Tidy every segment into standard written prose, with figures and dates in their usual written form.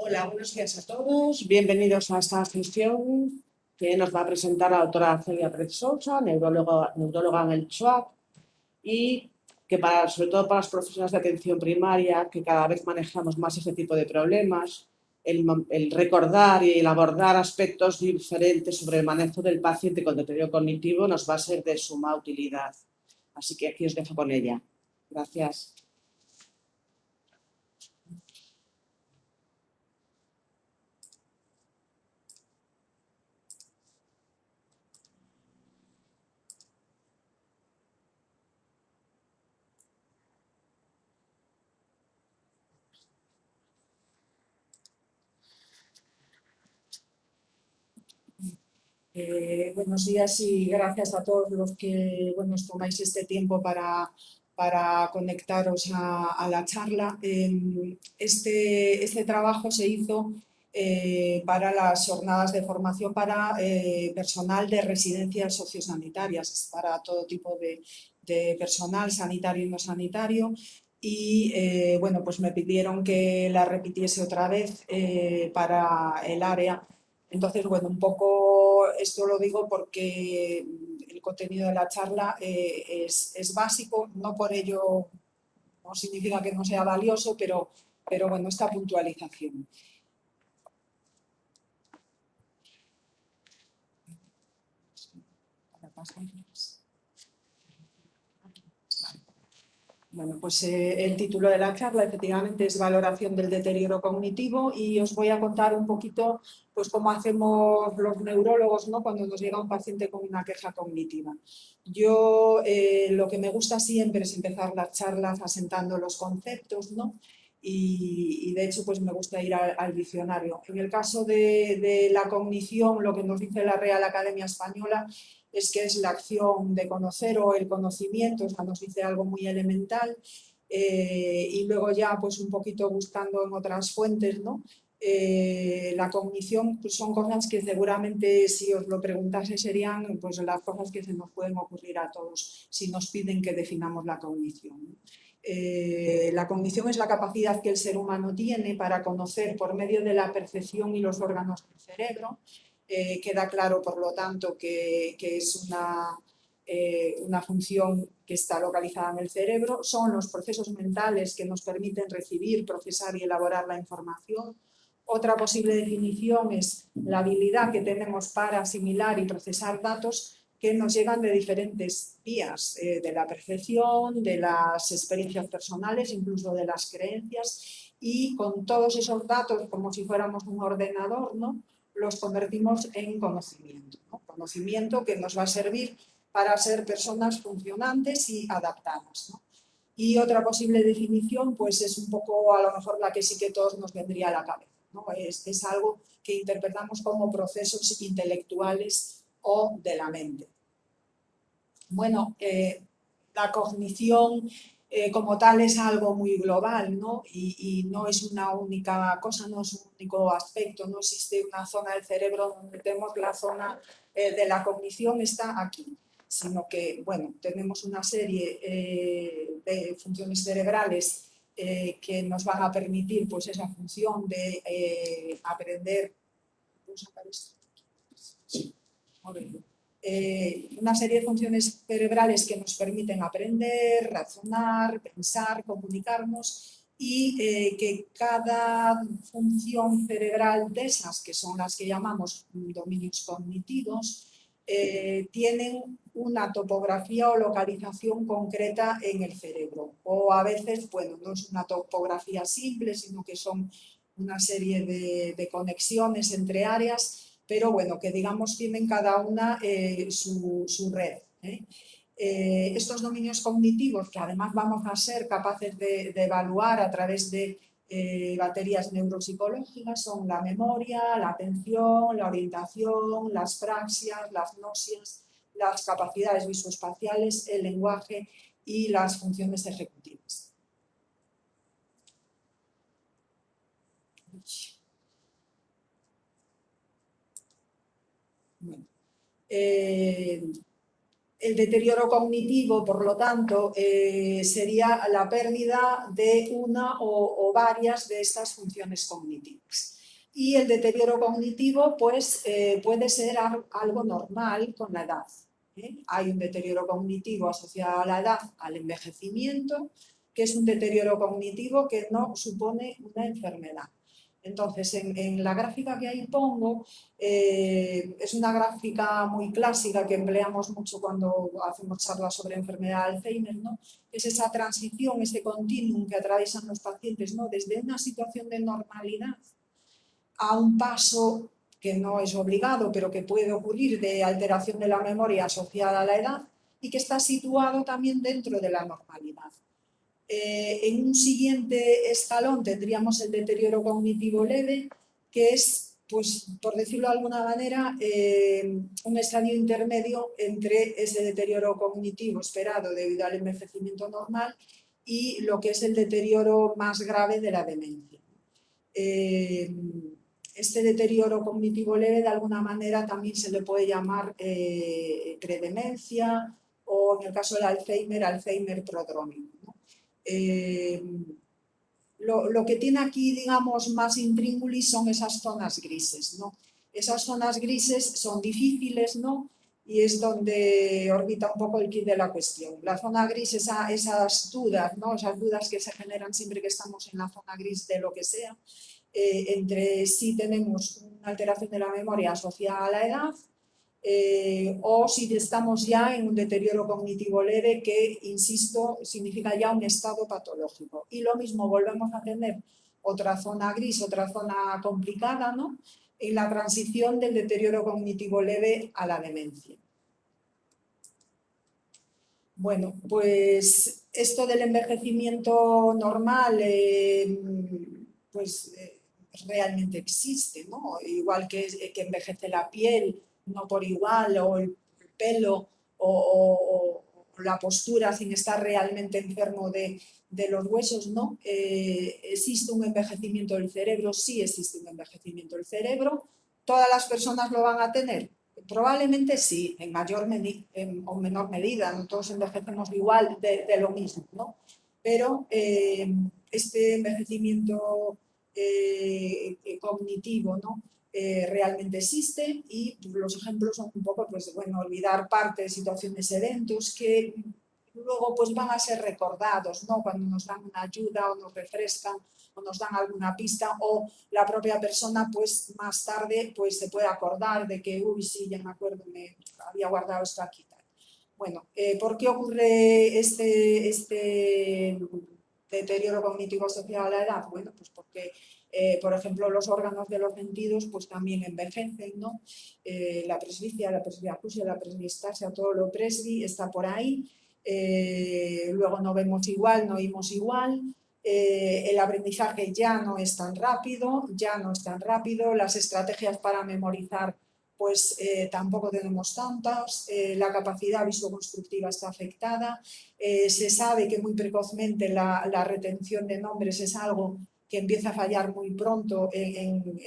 Hola, buenos días a todos. Bienvenidos a esta sesión que nos va a presentar la doctora Celia Pérez Sousa, neuróloga en el CHUAP, y que sobre todo para los profesionales de atención primaria, que cada vez manejamos más ese tipo de problemas, el recordar y el abordar aspectos diferentes sobre el manejo del paciente con deterioro cognitivo nos va a ser de suma utilidad. Así que aquí os dejo con ella. Gracias. Buenos días y gracias a todos los que os tomáis este tiempo para conectaros a la charla. Este trabajo se hizo para las jornadas de formación para personal de residencias sociosanitarias, para todo tipo de personal sanitario y no sanitario. Y pues me pidieron que la repitiese otra vez para el área. Entonces, un poco esto lo digo porque el contenido de la charla es básico, no por ello no significa que no sea valioso, pero esta puntualización. El título de la charla efectivamente es Valoración del deterioro cognitivo y os voy a contar un poquito cómo hacemos los neurólogos, ¿no?, cuando nos llega un paciente con una queja cognitiva. Yo lo que me gusta siempre es empezar las charlas asentando los conceptos, ¿no? Y de hecho me gusta ir al diccionario. En el caso de la cognición, lo que nos dice la Real Academia Española es que es la acción de conocer o el conocimiento, o sea, nos dice algo muy elemental, y luego ya un poquito buscando en otras fuentes, ¿no? La cognición son cosas que seguramente si os lo preguntase serían las cosas que se nos pueden ocurrir a todos si nos piden que definamos la cognición, ¿no? La cognición es la capacidad que el ser humano tiene para conocer por medio de la percepción y los órganos del cerebro. Queda claro, por lo tanto, que es una función que está localizada en el cerebro. Son los procesos mentales que nos permiten recibir, procesar y elaborar la información. Otra posible definición es la habilidad que tenemos para asimilar y procesar datos que nos llegan de diferentes vías, de la percepción, de las experiencias personales, incluso de las creencias, y con todos esos datos, como si fuéramos un ordenador, ¿no?, los convertimos en conocimiento, ¿no? Conocimiento que nos va a servir para ser personas funcionantes y adaptadas, ¿no? Y otra posible definición es un poco a lo mejor la que sí que todos nos vendría a la cabeza, ¿no? Es algo que interpretamos como procesos intelectuales o de la mente. La cognición como tal es algo muy global, ¿no? Y no es una única cosa, no es un único aspecto, no existe una zona del cerebro donde tenemos la zona de la cognición está aquí, sino que, tenemos una serie de funciones cerebrales que nos van a permitir esa función de aprender. ¿Puedo sacar esto? Sí. Una serie de funciones cerebrales que nos permiten aprender, razonar, pensar, comunicarnos, y que cada función cerebral de esas, que son las que llamamos dominios cognitivos, tienen una topografía o localización concreta en el cerebro. O a veces, no es una topografía simple, sino que son una serie de conexiones entre áreas, pero que digamos tienen cada una su red. Estos dominios cognitivos, que además vamos a ser capaces de evaluar a través de baterías neuropsicológicas, son la memoria, la atención, la orientación, las praxias, las gnosias, las capacidades visoespaciales, el lenguaje y las funciones ejecutivas. Bueno. El deterioro cognitivo, por lo tanto, sería la pérdida de una o varias de estas funciones cognitivas. Y el deterioro cognitivo pues, puede ser algo normal con la edad. Hay un deterioro cognitivo asociado a la edad, al envejecimiento, que es un deterioro cognitivo que no supone una enfermedad. Entonces, en la gráfica que ahí pongo, es una gráfica muy clásica que empleamos mucho cuando hacemos charlas sobre enfermedad de Alzheimer, ¿no? Es esa transición, ese continuum que atraviesan los pacientes, ¿no? Desde una situación de normalidad a un paso que no es obligado, pero que puede ocurrir, de alteración de la memoria asociada a la edad y que está situado también dentro de la normalidad. En un siguiente escalón tendríamos el deterioro cognitivo leve, que es, pues, por decirlo de alguna manera, un estadio intermedio entre ese deterioro cognitivo esperado debido al envejecimiento normal y lo que es el deterioro más grave de la demencia. Este deterioro cognitivo leve, de alguna manera, también se le puede llamar predemencia o, en el caso del Alzheimer, Alzheimer prodrómico, ¿no? Lo que tiene aquí, digamos, más intríngulis son esas zonas grises, ¿no? Esas zonas grises son difíciles, ¿no? Y es donde orbita un poco el quid de la cuestión. La zona gris, esas dudas, ¿no? Esas dudas que se generan siempre que estamos en la zona gris de lo que sea, entre si tenemos una alteración de la memoria asociada a la edad, o si estamos ya en un deterioro cognitivo leve que, insisto, significa ya un estado patológico. Y lo mismo, volvemos a tener otra zona gris, otra zona complicada, ¿no? En la transición del deterioro cognitivo leve a la demencia. Bueno, pues esto del envejecimiento normal, pues realmente existe, ¿no? Igual que envejece la piel, no por igual, o el pelo, o la postura sin estar realmente enfermo de los huesos, ¿no? ¿Existe un envejecimiento del cerebro? Sí existe un envejecimiento del cerebro. ¿Todas las personas lo van a tener? Probablemente sí, en mayor o menor medida, no todos envejecemos igual de lo mismo, ¿no? Pero este envejecimiento cognitivo, ¿no? Realmente existe, y los ejemplos son un poco, pues bueno, olvidar parte de situaciones, eventos que luego pues van a ser recordados, ¿no? Cuando nos dan una ayuda o nos refrescan o nos dan alguna pista, o la propia persona pues más tarde pues se puede acordar de que, uy, sí, ya me acuerdo, me había guardado esto aquí. Bueno, ¿por qué ocurre este deterioro cognitivo asociado a la edad? Bueno, pues porque, por ejemplo, los órganos de los sentidos pues también envejecen, ¿no? La presbicia, la presbiacusia, la presbiestasia, todo lo presbi está por ahí. Luego no vemos igual, no oímos igual. El aprendizaje ya no es tan rápido, las estrategias para memorizar pues tampoco tenemos tantas, la capacidad visoconstructiva está afectada, se sabe que muy precozmente la retención de nombres es algo que empieza a fallar muy pronto en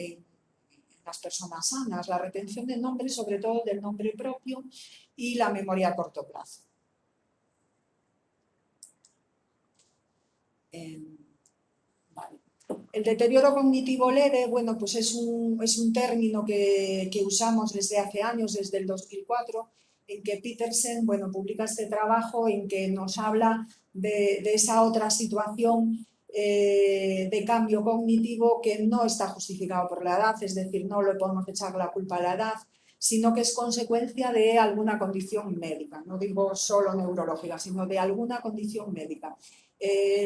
las personas sanas, la retención de nombres, sobre todo del nombre propio, y la memoria a corto plazo. Vale. El deterioro cognitivo leve, bueno, pues es un término que usamos desde hace años, desde el 2004, en que Petersen, bueno, publica este trabajo en que nos habla de esa otra situación de cambio cognitivo que no está justificado por la edad, es decir, no le podemos echar la culpa a la edad, sino que es consecuencia de alguna condición médica, no digo solo neurológica, sino de alguna condición médica.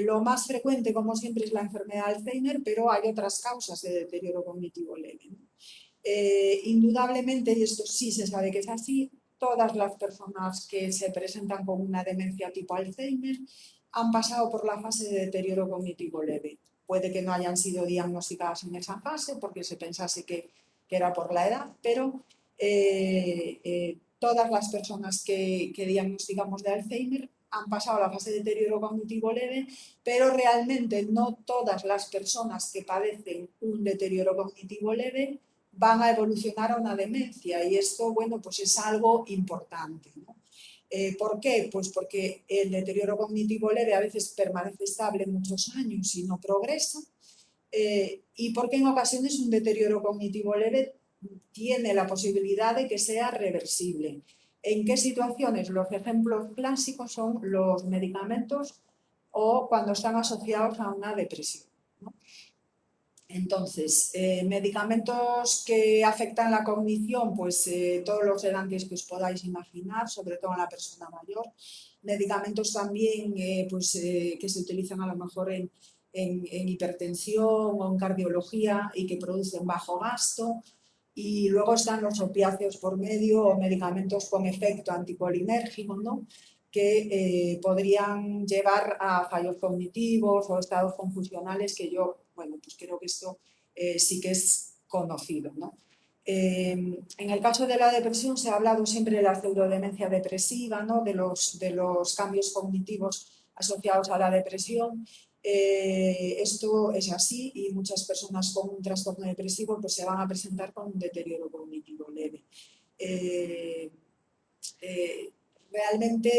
Lo más frecuente, como siempre, es la enfermedad de Alzheimer, pero hay otras causas de deterioro cognitivo leve, ¿no? Indudablemente, y esto sí se sabe que es así, todas las personas que se presentan con una demencia tipo Alzheimer han pasado por la fase de deterioro cognitivo leve. Puede que no hayan sido diagnosticadas en esa fase porque se pensase que era por la edad, pero todas las personas que diagnosticamos de Alzheimer han pasado la fase de deterioro cognitivo leve, pero realmente no todas las personas que padecen un deterioro cognitivo leve van a evolucionar a una demencia, y esto, bueno, pues es algo importante, ¿no? ¿Por qué? Pues porque el deterioro cognitivo leve a veces permanece estable muchos años y no progresa, y porque en ocasiones un deterioro cognitivo leve tiene la posibilidad de que sea reversible. ¿En qué situaciones? Los ejemplos clásicos son los medicamentos o cuando están asociados a una depresión, ¿no? Entonces, medicamentos que afectan la cognición, pues todos los sedantes que os podáis imaginar, sobre todo en la persona mayor. Medicamentos también que se utilizan a lo mejor en hipertensión o en cardiología y que producen bajo gasto. Y luego están los opiáceos por medio o medicamentos con efecto anticolinérgico, ¿no? Que podrían llevar a fallos cognitivos o estados confusionales que yo, bueno, pues creo que esto sí que es conocido, ¿no? En el caso de la depresión se ha hablado siempre de la pseudodemencia depresiva, ¿no? de los cambios cognitivos asociados a la depresión. Esto es así y muchas personas con un trastorno depresivo pues se van a presentar con un deterioro cognitivo leve. Realmente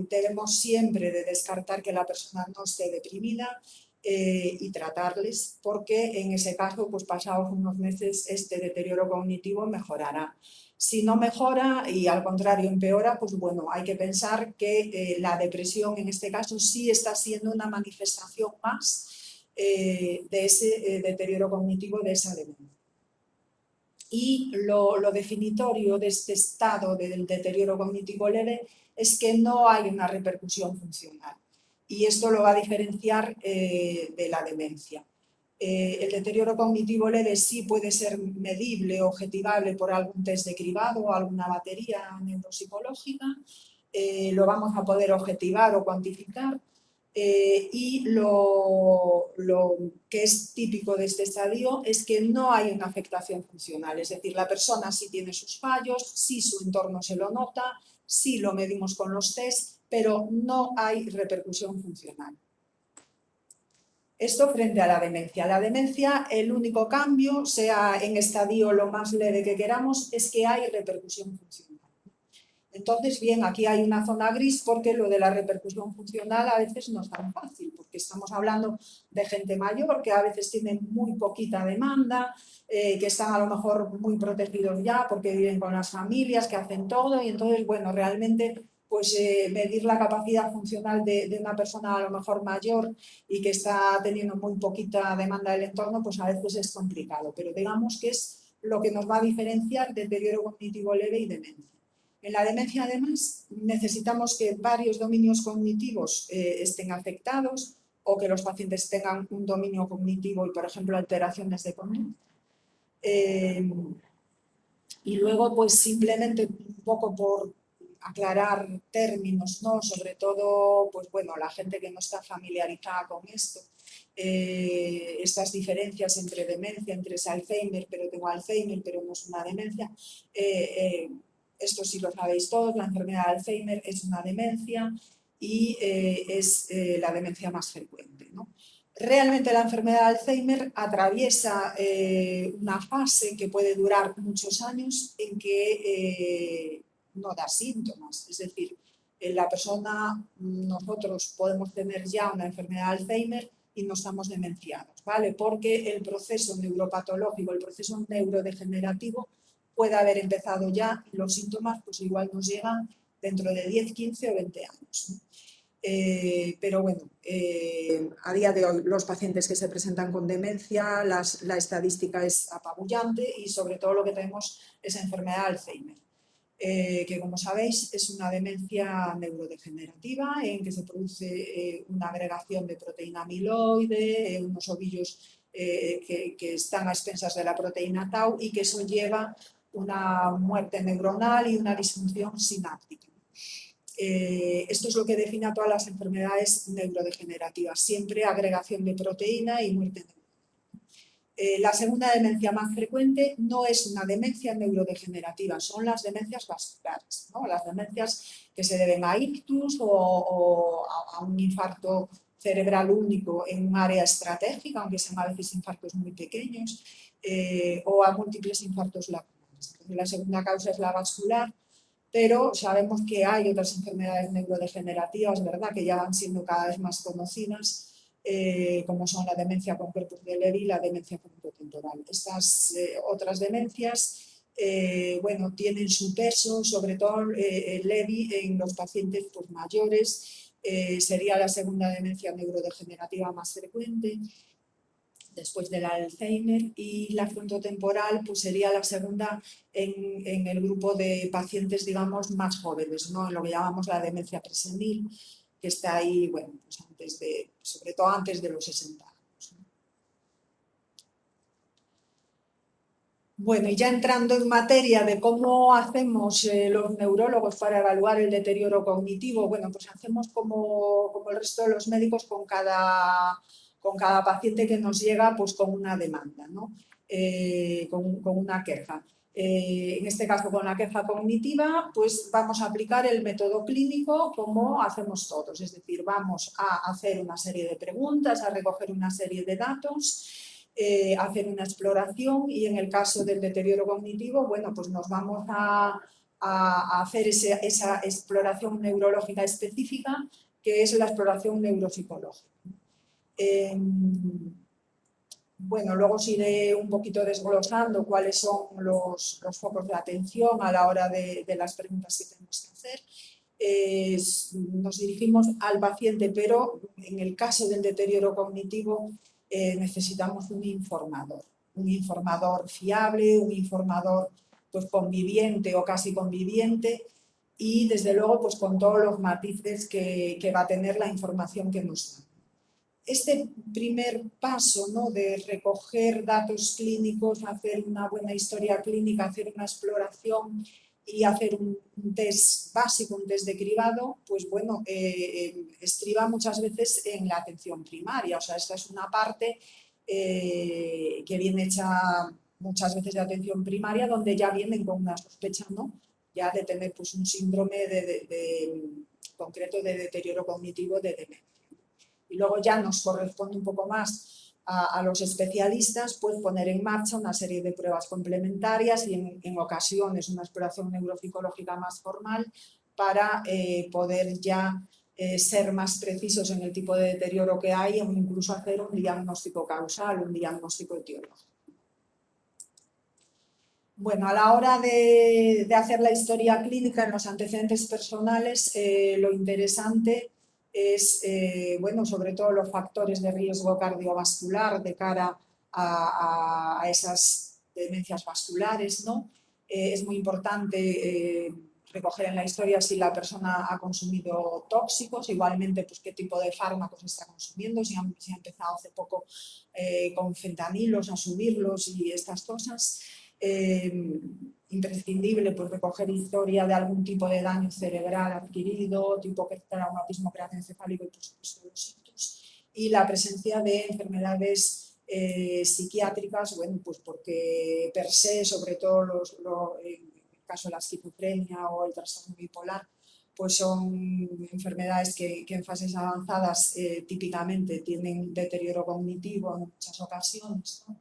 debemos siempre de descartar que la persona no esté deprimida y tratarles, porque en ese caso, pues pasados unos meses, este deterioro cognitivo mejorará. Si no mejora y al contrario empeora, pues bueno, hay que pensar que la depresión en este caso sí está siendo una manifestación más de ese deterioro cognitivo, de esa demencia. Y lo definitorio de este estado del deterioro cognitivo leve es que no hay una repercusión funcional. Y esto lo va a diferenciar de la demencia. El deterioro cognitivo leve sí puede ser medible, objetivable por algún test de cribado o alguna batería neuropsicológica. Lo vamos a poder objetivar o cuantificar. Y lo que es típico de este estadio es que no hay una afectación funcional, es decir, la persona sí tiene sus fallos, sí su entorno se lo nota, sí lo medimos con los test, pero no hay repercusión funcional. Esto frente a la demencia. La demencia, el único cambio, sea en estadio lo más leve que queramos, es que hay repercusión funcional. Entonces, bien, aquí hay una zona gris porque lo de la repercusión funcional a veces no es tan fácil, porque estamos hablando de gente mayor que a veces tiene muy poquita demanda, que están a lo mejor muy protegidos ya porque viven con las familias, que hacen todo y entonces, bueno, realmente pues medir la capacidad funcional de una persona a lo mejor mayor y que está teniendo muy poquita demanda del entorno, pues a veces es complicado, pero digamos que es lo que nos va a diferenciar de deterioro cognitivo leve y demencia. En la demencia, además, necesitamos que varios dominios cognitivos estén afectados o que los pacientes tengan un dominio cognitivo y, por ejemplo, alteraciones de conducta. Y luego, pues simplemente un poco por aclarar términos, ¿no? Sobre todo, pues bueno, la gente que no está familiarizada con esto, estas diferencias entre demencia, entre Alzheimer, pero tengo Alzheimer, pero no es una demencia. Esto sí lo sabéis todos, la enfermedad de Alzheimer es una demencia y es la demencia más frecuente, ¿no? Realmente la enfermedad de Alzheimer atraviesa una fase que puede durar muchos años en que no da síntomas, es decir, la persona, nosotros podemos tener ya una enfermedad de Alzheimer y no estamos demenciados, ¿vale? Porque el proceso neuropatológico, el proceso neurodegenerativo puede haber empezado ya y los síntomas pues igual nos llegan dentro de 10, 15 o 20 años, ¿no? Pero bueno, a día de hoy los pacientes que se presentan con demencia, la estadística es apabullante y sobre todo lo que tenemos es enfermedad de Alzheimer, que como sabéis es una demencia neurodegenerativa en que se produce una agregación de proteína amiloide, unos ovillos que están a expensas de la proteína tau y que eso lleva una muerte neuronal y una disfunción sináptica. Esto es lo que define a todas las enfermedades neurodegenerativas, siempre agregación de proteína y muerte neuronal. La segunda demencia más frecuente no es una demencia neurodegenerativa, son las demencias vasculares, ¿no? Las demencias que se deben a ictus o a un infarto cerebral único en un área estratégica, aunque sean a veces infartos muy pequeños, o a múltiples infartos lacunales. La segunda causa es la vascular, pero sabemos que hay otras enfermedades neurodegenerativas, ¿verdad?, que ya van siendo cada vez más conocidas, como son la demencia con corpus de Lewy y la demencia frontotemporal. Estas otras demencias bueno, tienen su peso, sobre todo el Lewy en los pacientes pues, mayores, sería la segunda demencia neurodegenerativa más frecuente después del Alzheimer, y la frontotemporal pues sería la segunda en el grupo de pacientes, digamos, más jóvenes, ¿no?, en lo que llamamos la demencia presenil, que está ahí, bueno, pues antes de, sobre todo antes de los 60 años, ¿no? Bueno, y ya entrando en materia de cómo hacemos los neurólogos para evaluar el deterioro cognitivo, bueno, pues hacemos como el resto de los médicos con cada paciente que nos llega, pues con una demanda, ¿no? Con una queja. En este caso, con la queja cognitiva, pues vamos a aplicar el método clínico como hacemos todos, es decir, vamos a hacer una serie de preguntas, a recoger una serie de datos, hacer una exploración, y en el caso del deterioro cognitivo, bueno, pues nos vamos a hacer esa exploración neurológica específica, que es la exploración neuropsicológica. Bueno, luego os iré un poquito desglosando cuáles son los focos de atención a la hora de las preguntas que tenemos que hacer. Nos dirigimos al paciente, pero en el caso del deterioro cognitivo necesitamos un informador fiable, un informador pues conviviente o casi conviviente, y desde luego pues con todos los matices que va a tener la información que nos da. Este primer paso, ¿no?, de recoger datos clínicos, hacer una buena historia clínica, hacer una exploración y hacer un test básico, un test de cribado, pues bueno, estriba muchas veces en la atención primaria. O sea, esta es una parte que viene hecha muchas veces de atención primaria, donde ya vienen con una sospecha, ¿no?, ya de tener pues un síndrome concreto de deterioro cognitivo de demencia. Y luego ya nos corresponde un poco más a los especialistas pues poner en marcha una serie de pruebas complementarias y en ocasiones una exploración neuropsicológica más formal para poder ya ser más precisos en el tipo de deterioro que hay, o incluso hacer un diagnóstico causal, un diagnóstico etiológico. Bueno, a la hora de hacer la historia clínica en los antecedentes personales, lo interesante es, bueno, sobre todo los factores de riesgo cardiovascular de cara a esas demencias vasculares, ¿no? Es muy importante recoger en la historia si la persona ha consumido tóxicos, igualmente pues qué tipo de fármacos está consumiendo, si ha empezado hace poco con fentanilos a subirlos y estas cosas. Imprescindible pues recoger historia de algún tipo de daño cerebral adquirido, tipo traumatismo craneoencefálico y por supuesto los ictus, y la presencia de enfermedades psiquiátricas, bueno, pues porque per se, sobre todo en el caso de la esquizofrenia o el trastorno bipolar, pues son enfermedades que en fases avanzadas típicamente tienen deterioro cognitivo en muchas ocasiones, ¿no?,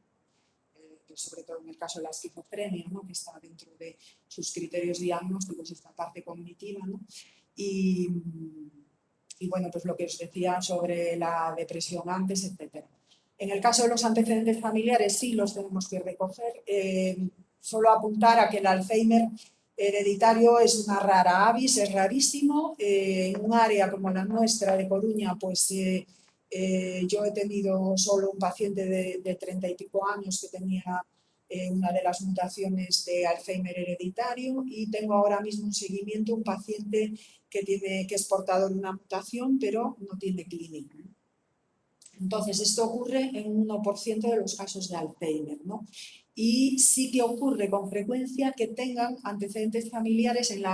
sobre todo en el caso de la esquizofrenia, ¿no?, que está dentro de sus criterios diagnósticos, esta parte cognitiva, ¿no? Y bueno, pues lo que os decía sobre la depresión antes, etc. En el caso de los antecedentes familiares sí los tenemos que recoger. Solo apuntar a que el Alzheimer hereditario es una rara avis, es rarísimo. En un área como la nuestra de Coruña, pues yo he tenido solo un paciente de 30 y pico años que tenía una de las mutaciones de Alzheimer hereditario, y tengo ahora mismo un seguimiento, un paciente que es portador de una mutación pero no tiene clínica. Entonces, esto ocurre en un 1% de los casos de Alzheimer, ¿no? Y sí que ocurre con frecuencia que tengan antecedentes familiares en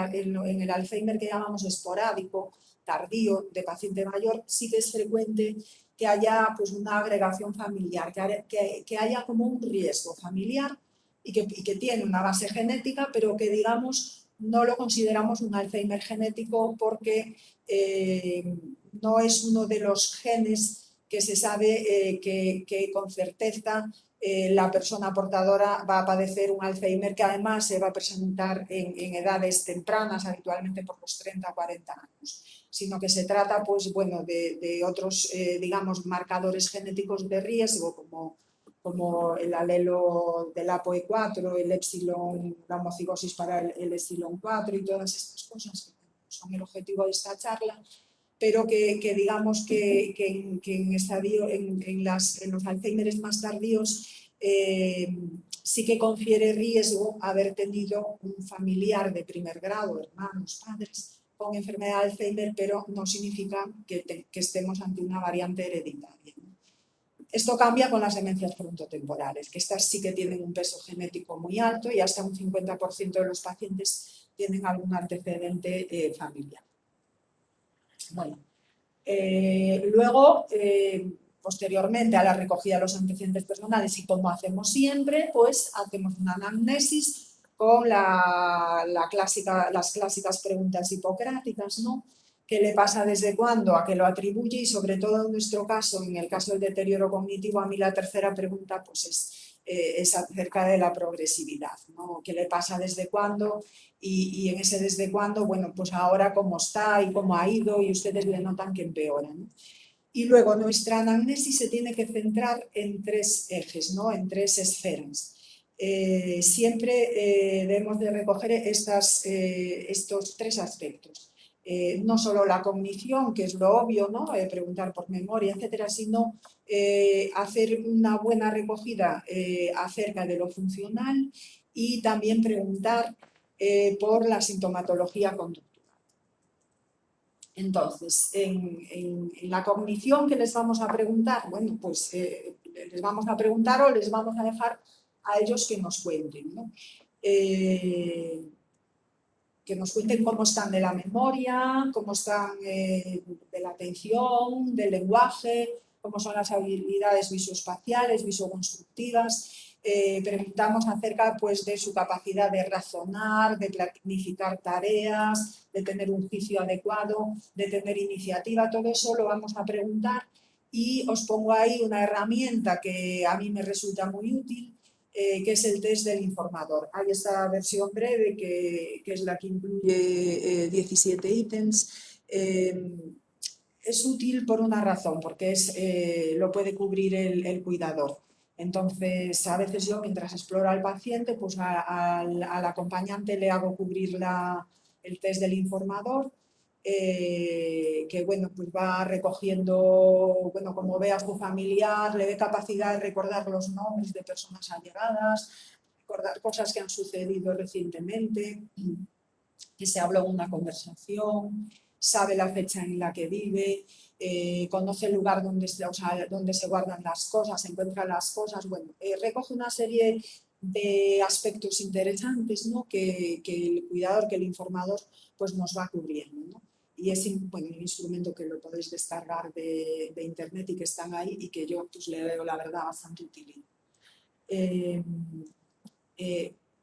el Alzheimer que llamamos esporádico, tardío, de paciente mayor. Sí que es frecuente que haya pues, una agregación familiar, que haya como un riesgo familiar y que tiene una base genética, pero que, digamos, no lo consideramos un Alzheimer genético porque no es uno de los genes que se sabe que con certeza la persona portadora va a padecer un Alzheimer que además se va a presentar en edades tempranas, habitualmente por los 30 o 40 años, sino que se trata pues, bueno, de otros digamos, marcadores genéticos de riesgo como el alelo del APOE4, el epsilon, la homocigosis para el epsilon 4 y todas estas cosas que son el objetivo de esta charla, pero que digamos que en los Alzheimer más tardíos sí que confiere riesgo haber tenido un familiar de primer grado, hermanos, padres, con enfermedad de Alzheimer, pero no significa que estemos ante una variante hereditaria. Esto cambia con las demencias frontotemporales, que estas sí que tienen un peso genético muy alto y hasta un 50% de los pacientes tienen algún antecedente familiar. Bueno, luego, posteriormente a la recogida de los antecedentes personales y como hacemos siempre, pues hacemos una anamnesis con las clásicas preguntas hipocráticas, ¿no? ¿Qué le pasa desde cuándo? ¿A qué lo atribuye? Y sobre todo en nuestro caso, en el caso del deterioro cognitivo, a mí la tercera pregunta pues es acerca de la progresividad, ¿no? ¿Qué le pasa desde cuándo? Y en ese desde cuándo, bueno, pues ahora cómo está y cómo ha ido y ustedes le notan que empeora, ¿no? Y luego nuestra anamnesis se tiene que centrar en tres ejes, ¿no? En tres esferas. Siempre debemos de recoger estos tres aspectos. No solo la cognición, que es lo obvio, ¿no? Preguntar por memoria, etcétera, sino hacer una buena recogida acerca de lo funcional y también preguntar por la sintomatología conductual. Entonces, en la cognición, ¿qué les vamos a preguntar? Bueno, pues les vamos a preguntar o les vamos a dejar a ellos que nos cuenten, ¿no? Que nos cuenten cómo están de la memoria, cómo están de la atención, del lenguaje, cómo son las habilidades visoespaciales, visoconstructivas. Preguntamos acerca pues, de su capacidad de razonar, de planificar tareas, de tener un juicio adecuado, de tener iniciativa. Todo eso lo vamos a preguntar y os pongo ahí una herramienta que a mí me resulta muy útil, que es el test del informador. Hay esta versión breve que es la que incluye 17 ítems. Es útil por una razón, porque lo puede cubrir el cuidador. Entonces, a veces yo, mientras exploro al paciente, pues al acompañante le hago cubrir el test del informador, que bueno, pues va recogiendo, bueno, como ve a su familiar, le dé capacidad de recordar los nombres de personas allegadas, recordar cosas que han sucedido recientemente, que se habló en una conversación, sabe la fecha en la que vive, conoce el lugar donde se guardan las cosas, encuentra las cosas, bueno, recoge una serie de aspectos interesantes, ¿no? que el cuidador, que el informador pues nos va cubriendo, ¿no? Y es bueno, un instrumento que lo podéis descargar de internet y que están ahí y que yo pues, le veo la verdad bastante útil.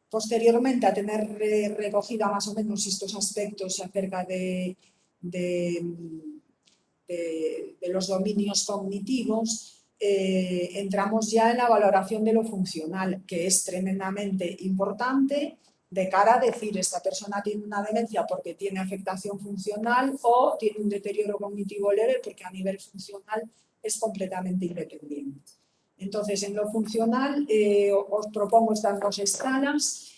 Posteriormente a tener recogida más o menos estos aspectos acerca de los dominios cognitivos, entramos ya en la valoración de lo funcional, que es tremendamente importante de cara a decir esta persona tiene una demencia porque tiene afectación funcional o tiene un deterioro cognitivo leve porque a nivel funcional es completamente independiente. Entonces, en lo funcional os propongo estas dos escalas.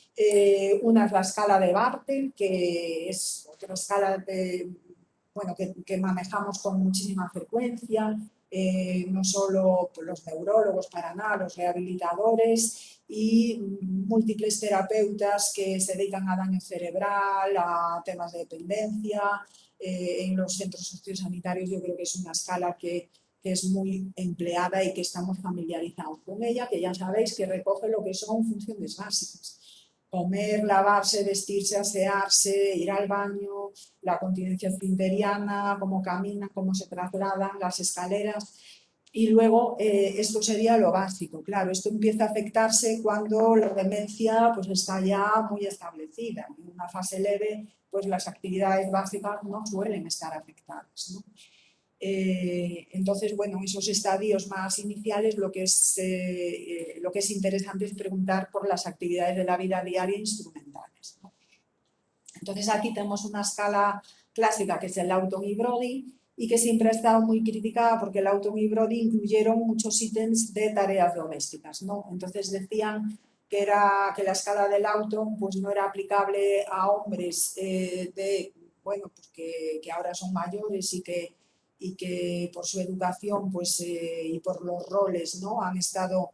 Una es la escala de Bartel, que es otra escala bueno, que manejamos con muchísima frecuencia, no solo los neurólogos, para nada, los rehabilitadores y múltiples terapeutas que se dedican a daño cerebral, a temas de dependencia. En los centros sociosanitarios yo creo que es una escala que es muy empleada y que estamos familiarizados con ella, que ya sabéis que recoge lo que son funciones básicas. Comer, lavarse, vestirse, asearse, ir al baño, la continencia esfinteriana, cómo caminan, cómo se trasladan, las escaleras. Y luego esto sería lo básico. Claro, esto empieza a afectarse cuando la demencia pues, está ya muy establecida. En una fase leve, pues las actividades básicas no suelen estar afectadas, ¿no? Entonces, bueno, en esos estadios más iniciales lo que es interesante es preguntar por las actividades de la vida diaria instrumentales, ¿no? Entonces aquí tenemos una escala clásica que es el Lawton y Brody y que siempre ha estado muy criticada porque el Lawton y Brody incluyeron muchos ítems de tareas domésticas, ¿no? Entonces decían que la escala de Lawton pues no era aplicable a hombres bueno, pues que ahora son mayores y que por su educación pues, y por los roles, ¿no? Han estado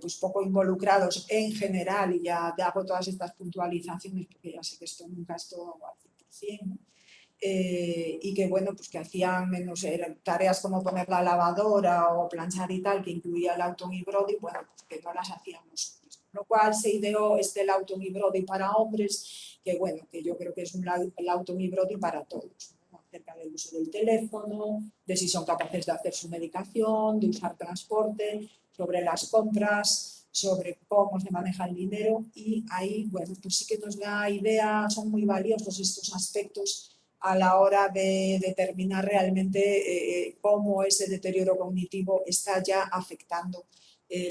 pues poco involucrados en general, y ya hago todas estas puntualizaciones porque ya sé que esto nunca es todo al 100%, ¿no? Y que bueno, pues que hacían menos tareas como poner la lavadora o planchar y tal, que incluía el Lawton y Brody, bueno, pues que no las hacíamos. Con lo cual se ideó este Lawton y Brody para hombres, que bueno, que yo creo que es un Lawton y Brody para todos, ¿no? Acerca del uso del teléfono, de si son capaces de hacer su medicación, de usar transporte, sobre las compras, sobre cómo se maneja el dinero, y ahí, bueno, pues sí que nos da idea, son muy valiosos estos aspectos a la hora de determinar realmente cómo ese deterioro cognitivo está ya afectando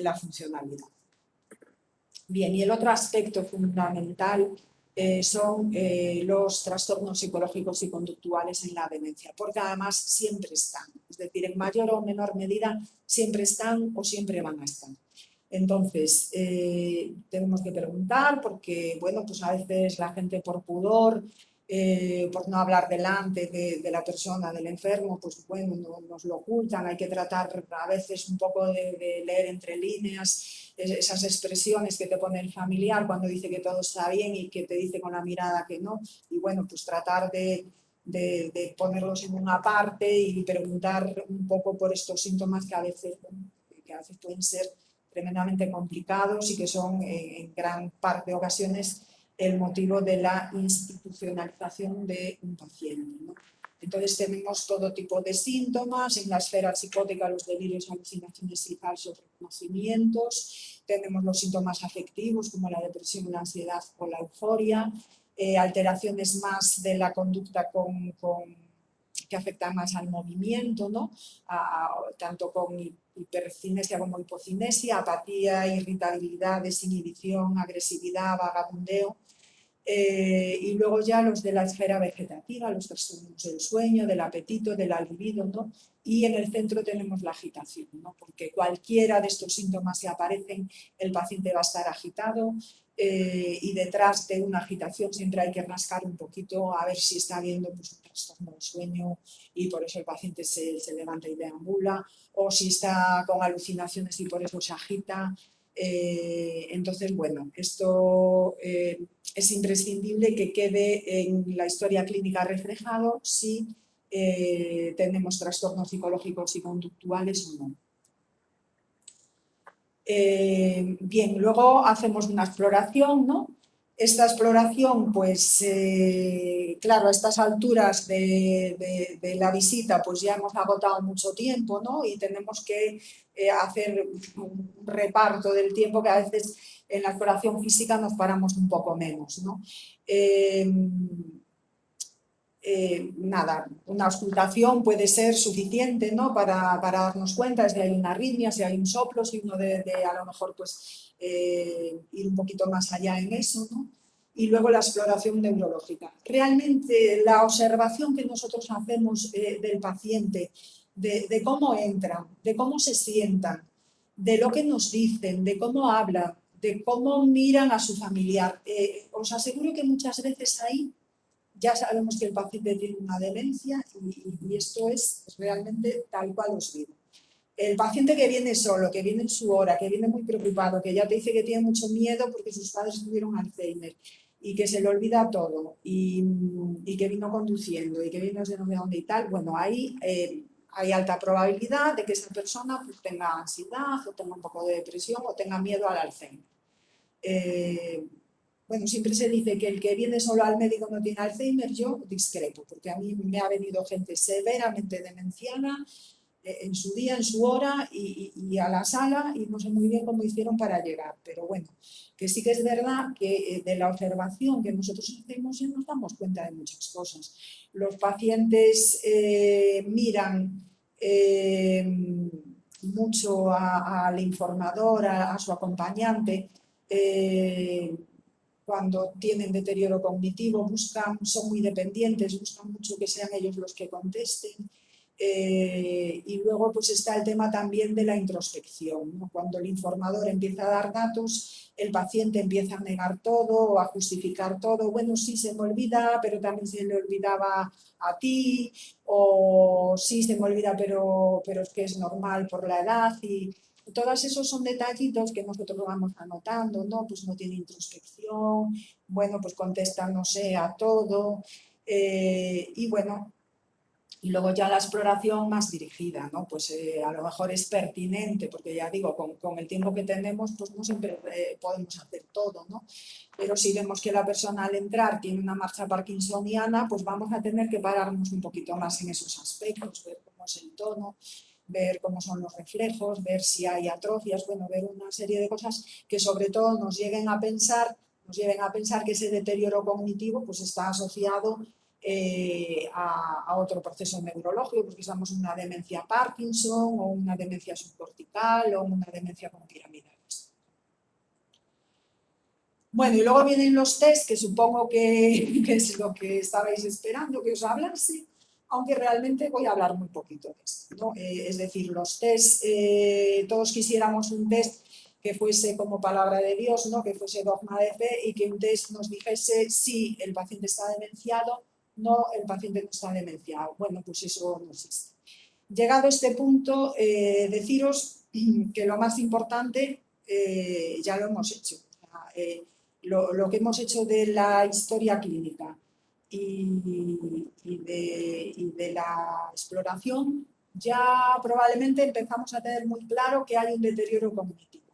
la funcionalidad. Bien, y el otro aspecto fundamental son los trastornos psicológicos y conductuales en la demencia, porque además siempre están, es decir, en mayor o menor medida siempre están o siempre van a estar. Entonces, tenemos que preguntar porque, bueno, pues a veces la gente por pudor, por no hablar delante de la persona, del enfermo, pues bueno, nos lo ocultan. Hay que tratar a veces un poco de leer entre líneas esas expresiones que te pone el familiar cuando dice que todo está bien y que te dice con la mirada que no. Y bueno, pues tratar de ponerlos en una parte y preguntar un poco por estos síntomas que a veces pueden ser tremendamente complicados y que son en gran parte de ocasiones el motivo de la institucionalización de un paciente, ¿no? Entonces tenemos todo tipo de síntomas, en la esfera psicótica los delirios, alucinaciones y falsos reconocimientos, tenemos los síntomas afectivos como la depresión, la ansiedad o la euforia, alteraciones más de la conducta que afectan más al movimiento, ¿no? Tanto con hipercinesia como hipocinesia, apatía, irritabilidad, desinhibición, agresividad, vagabundeo. Y luego ya los de la esfera vegetativa, los trastornos del sueño, del apetito, de la libido, ¿no? Y en el centro tenemos la agitación, ¿no? Porque cualquiera de estos síntomas que aparecen, el paciente va a estar agitado, y detrás de una agitación siempre hay que rascar un poquito a ver si está habiendo pues, un trastorno del sueño y por eso el paciente se levanta y deambula, o si está con alucinaciones y por eso se agita. Entonces, bueno, esto es imprescindible que quede en la historia clínica reflejado si tenemos trastornos psicológicos y conductuales o no. Bien, luego hacemos una exploración, ¿no? Esta exploración, pues, claro, a estas alturas de la visita, pues ya hemos agotado mucho tiempo, ¿no? Y tenemos que hacer un reparto del tiempo que a veces en la exploración física nos paramos un poco menos, ¿no? Nada, una auscultación puede ser suficiente, ¿no? para darnos cuenta de si hay una arritmia, si hay un soplo, si uno debe a lo mejor pues, ir un poquito más allá en eso, ¿no? Y luego la exploración neurológica. Realmente la observación que nosotros hacemos del paciente, de cómo entran, de cómo se sientan, de lo que nos dicen, de cómo hablan, de cómo miran a su familiar, os aseguro que muchas veces ahí ya sabemos que el paciente tiene una demencia y esto es realmente tal cual os digo. El paciente que viene solo, que viene en su hora, que viene muy preocupado, que ya te dice que tiene mucho miedo porque sus padres tuvieron Alzheimer y que se le olvida todo y que vino conduciendo y que vino de no sé dónde y tal, bueno, ahí hay alta probabilidad de que esa persona pues, tenga ansiedad o tenga un poco de depresión o tenga miedo al Alzheimer. Bueno, siempre se dice que el que viene solo al médico no tiene Alzheimer, yo discrepo, porque a mí me ha venido gente severamente demenciana, en su día, en su hora y a la sala, y no sé muy bien cómo hicieron para llegar, pero bueno, que sí que es verdad que de la observación que nosotros hacemos nos damos cuenta de muchas cosas. Los pacientes miran mucho al informador, a su acompañante, cuando tienen deterioro cognitivo, son muy dependientes, buscan mucho que sean ellos los que contesten. Y luego pues está el tema también de la introspección, ¿no? Cuando el informador empieza a dar datos, el paciente empieza a negar todo o a justificar todo. Bueno, sí se me olvida, pero también se le olvidaba a ti, o sí se me olvida, pero es que es normal por la edad. Y todos esos son detallitos que nosotros vamos anotando, ¿no? Pues no tiene introspección, bueno, pues contesta no sé a todo. Y bueno, y luego ya la exploración más dirigida, ¿no? Pues a lo mejor es pertinente, porque ya digo, con el tiempo que tenemos, pues no siempre podemos hacer todo, ¿no? Pero si vemos que la persona al entrar tiene una marcha parkinsoniana, pues vamos a tener que pararnos un poquito más en esos aspectos, ver cómo es el tono, ver cómo son los reflejos, ver si hay atrofias, bueno, ver una serie de cosas que sobre todo nos lleven a pensar que ese deterioro cognitivo pues está asociado a otro proceso neurológico, porque estamos en una demencia Parkinson o una demencia subcortical o una demencia con piramidales. Bueno, y luego vienen los test, que supongo que es lo que estabais esperando que os hablase, aunque realmente voy a hablar muy poquito de esto, ¿no? Es decir, los test, todos quisiéramos un test que fuese como palabra de Dios, ¿no? Que fuese dogma de fe y que un test nos dijese si el paciente está demenciado, no, el paciente no está demenciado. Bueno, pues eso no existe. Llegado a este punto, deciros que lo más importante ya lo hemos hecho. Lo que hemos hecho de la historia clínica y de la exploración, ya probablemente empezamos a tener muy claro que hay un deterioro cognitivo.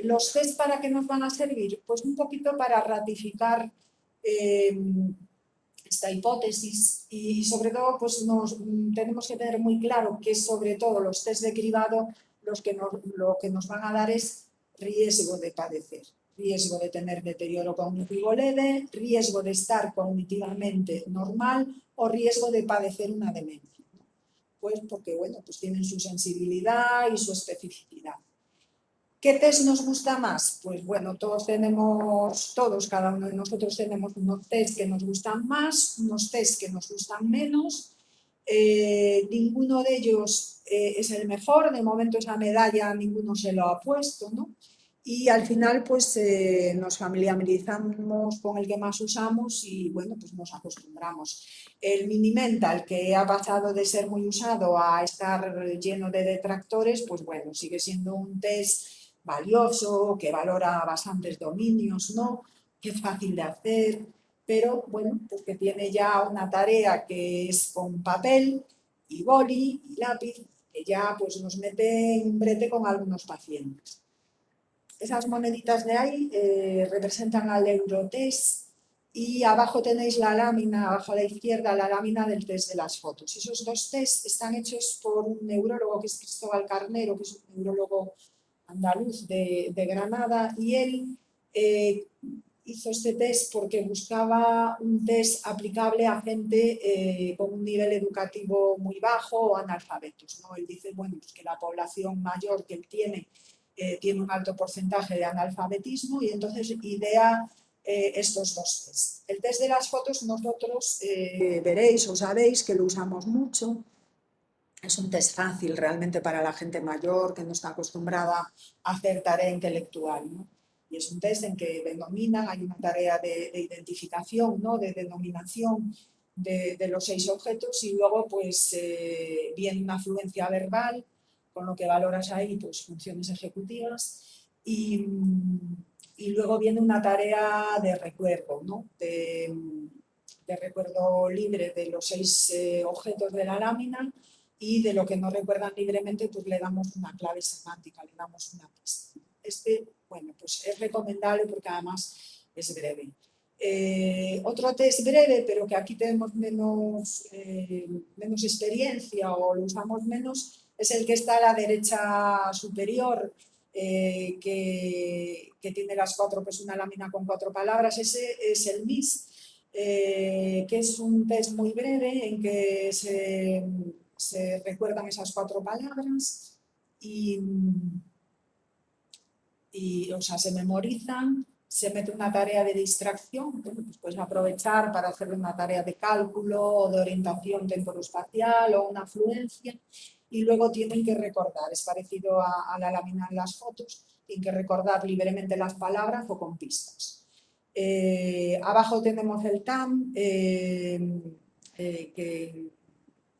¿Los test para qué nos van a servir? Pues un poquito para ratificar esta hipótesis y sobre todo pues tenemos que tener muy claro que sobre todo los test de cribado lo que nos van a dar es riesgo de padecer, riesgo de tener deterioro cognitivo leve, riesgo de estar cognitivamente normal o riesgo de padecer una demencia. Pues porque bueno, pues tienen su sensibilidad y su especificidad. ¿Qué test nos gusta más? Pues bueno, cada uno de nosotros tenemos unos test que nos gustan más, unos test que nos gustan menos. Ninguno de ellos es el mejor, de momento esa medalla ninguno se lo ha puesto, ¿no? Y al final pues nos familiarizamos con el que más usamos y bueno, pues nos acostumbramos. El Mini-Mental, que ha pasado de ser muy usado a estar lleno de detractores, pues bueno, sigue siendo un test valioso, que valora bastantes dominios, ¿no? Que es fácil de hacer, pero bueno, pues que tiene ya una tarea que es con papel y boli y lápiz, que ya pues nos mete en un brete con algunos pacientes. Esas moneditas de ahí representan al Eurotest y abajo tenéis la lámina, abajo a la izquierda, la lámina del test de las fotos. Esos dos tests están hechos por un neurólogo que es Cristóbal Carnero, que es un neurólogo andaluz de Granada, y él hizo este test porque buscaba un test aplicable a gente con un nivel educativo muy bajo o analfabetos, ¿no? Él dice, bueno, pues que la población mayor que él tiene un alto porcentaje de analfabetismo y entonces idea estos dos test. El test de las fotos nosotros veréis o sabéis que lo usamos mucho. Es un test fácil realmente para la gente mayor que no está acostumbrada a hacer tarea intelectual, ¿no? Y es un test en que denominan, hay una tarea de identificación, ¿no? De denominación de los 6 objetos y luego pues viene una fluencia verbal, con lo que valoras ahí pues funciones ejecutivas y luego viene una tarea de recuerdo, ¿no? De recuerdo libre de los 6 objetos de la lámina y de lo que no recuerdan libremente pues le damos una clave semántica, le damos una pista. Bueno, pues es recomendable porque además es breve. Otro test breve, pero que aquí tenemos menos experiencia o lo usamos menos, es el que está a la derecha superior, que tiene las 4, pues una lámina con 4 palabras. Ese es el MIS, que es un test muy breve en que se recuerdan esas 4 palabras y, o sea, se memorizan. Se mete una tarea de distracción, bueno, pues puedes aprovechar para hacer una tarea de cálculo o de orientación temporoespacial o una fluencia, y luego tienen que recordar, es parecido a la lámina en las fotos, tienen que recordar libremente las palabras o con pistas. Abajo tenemos el TAM, que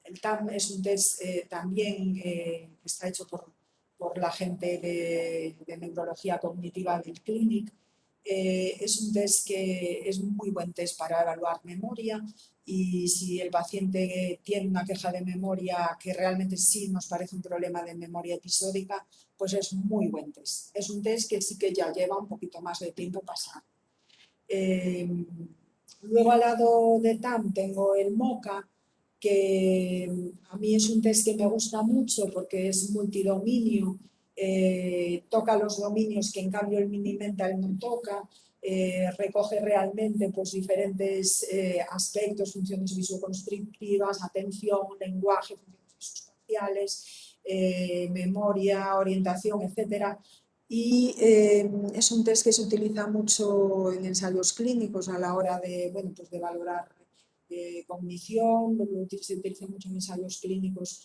el TAM es un test también que está hecho por la gente de neurología cognitiva del Clinic. Es un test que es un muy buen test para evaluar memoria, y si el paciente tiene una queja de memoria que realmente sí nos parece un problema de memoria episódica, pues es muy buen test. Es un test que sí que ya lleva un poquito más de tiempo pasado. Luego al lado de TAM tengo el MOCA, que a mí es un test que me gusta mucho porque es multidominio, toca los dominios que en cambio el Mini-Mental no toca, recoge realmente pues, diferentes aspectos, funciones visoconstrictivas, atención, lenguaje, funciones visoespaciales, memoria, orientación, etcétera. Y es un test que se utiliza mucho en ensayos clínicos a la hora de, bueno, pues de valorar cognición, se utiliza mucho en ensayos clínicos